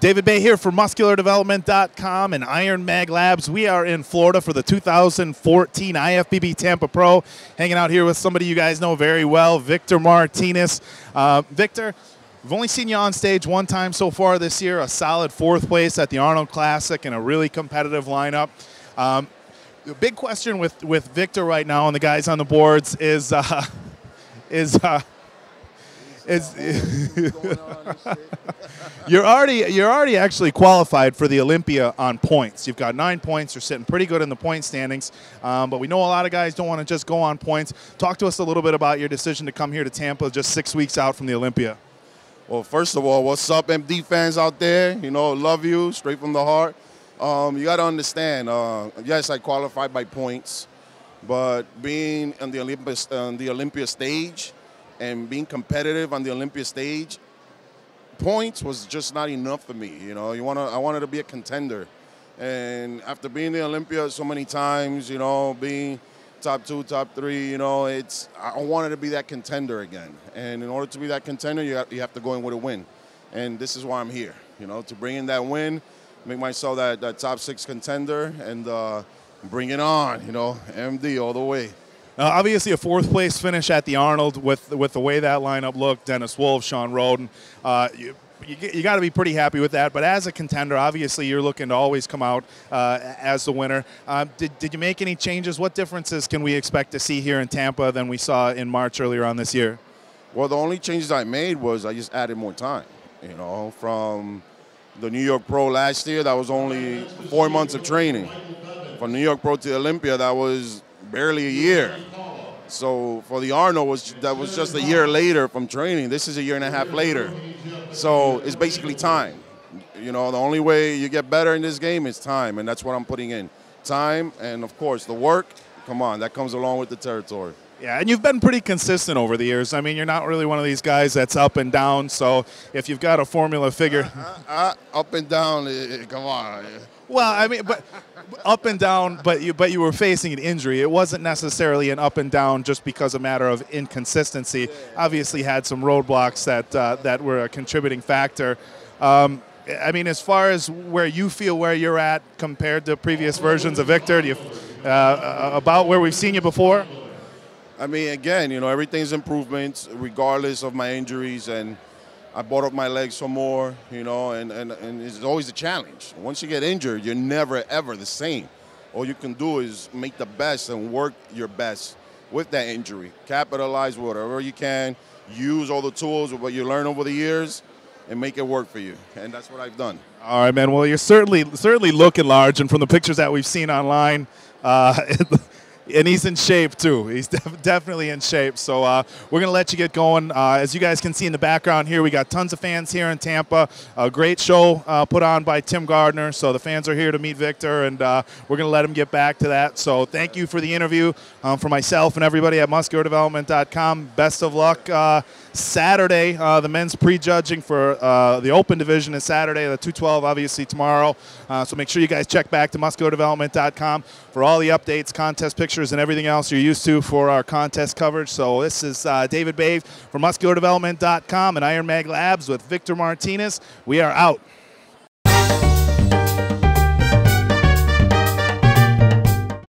David Baye here for MuscularDevelopment.com and Iron Mag Labs. We are in Florida for the 2014 IFBB Tampa Pro. Hanging out here with somebody you guys know very well, Victor Martinez. Victor, we've only seen you on stage one time so far this year, a solid 4th place at the Arnold Classic and a really competitive lineup. The big question with Victor right now and the guys on the boards is you're already actually qualified for the Olympia on points. You've got 9 points. You're sitting pretty good in the point standings. But we know a lot of guys don't want to just go on points. Talk to us a little bit about your decision to come here to Tampa just 6 weeks out from the Olympia. Well, first of all, what's up, MD fans out there? You know, love you, straight from the heart. You got to understand, yes, I qualified by points, but being on the Olympia stage and being competitive on the Olympia stage, points was just not enough for me. You know, I wanted to be a contender, and after being in the Olympia so many times, you know, being top 2, top 3, you know, I wanted to be that contender again. And in order to be that contender, you have to go in with a win, and this is why I'm here. You know, to bring in that win, make myself that top 6 contender, and bring it on. You know, MD all the way. Obviously, a 4th place finish at the Arnold with the way that lineup looked. Dennis Wolf, Sean Roden. You got to be pretty happy with that. But as a contender, obviously, you're looking to always come out as the winner. Did you make any changes? What differences can we expect to see here in Tampa than we saw in March earlier on this year? Well, the only changes I made was I just added more time. You know, from the New York Pro last year, that was only 4 months of training. From New York Pro to Olympia, that was barely a year. So for the Arnold, that was just a year later from training. This is a 1.5 years later. So it's basically time. You know, the only way you get better in this game is time, and that's what I'm putting in. Time, and of course, the work, come on, that comes along with the territory. Yeah, and you've been pretty consistent over the years. I mean, you're not really one of these guys that's up and down, so if you've got a formula figure. Up and down, come on. Well, I mean, but up and down, but you were facing an injury. It wasn't necessarily an up and down just because a matter of inconsistency. Yeah. Obviously had some roadblocks that were a contributing factor. I mean, as far as where you feel where you're at compared to previous versions of Victor, do you, about where we've seen you before? I mean, again, you know, everything's improvements regardless of my injuries, and I brought up my legs some more, you know, and it's always a challenge. Once you get injured, you're never, ever the same. All you can do is make the best and work your best with that injury. Capitalize whatever you can, use all the tools of what you learn over the years, and make it work for you. And that's what I've done. All right, man. Well, you're certainly looking large, and from the pictures that we've seen online, and he's in shape, too. He's definitely in shape. So we're going to let you get going. As you guys can see in the background here, we got tons of fans here in Tampa. A great show put on by Tim Gardner. So the fans are here to meet Victor, and we're going to let him get back to that. So thank you for the interview. For myself and everybody at MuscularDevelopment.com, best of luck Saturday. The men's prejudging for the Open Division is Saturday, the 212, obviously, tomorrow. So make sure you guys check back to MuscularDevelopment.com for all the updates, contest pictures, and everything else you're used to for our contest coverage. So this is David Baye from MuscularDevelopment.com and Iron Mag Labs with Victor Martinez. We are out.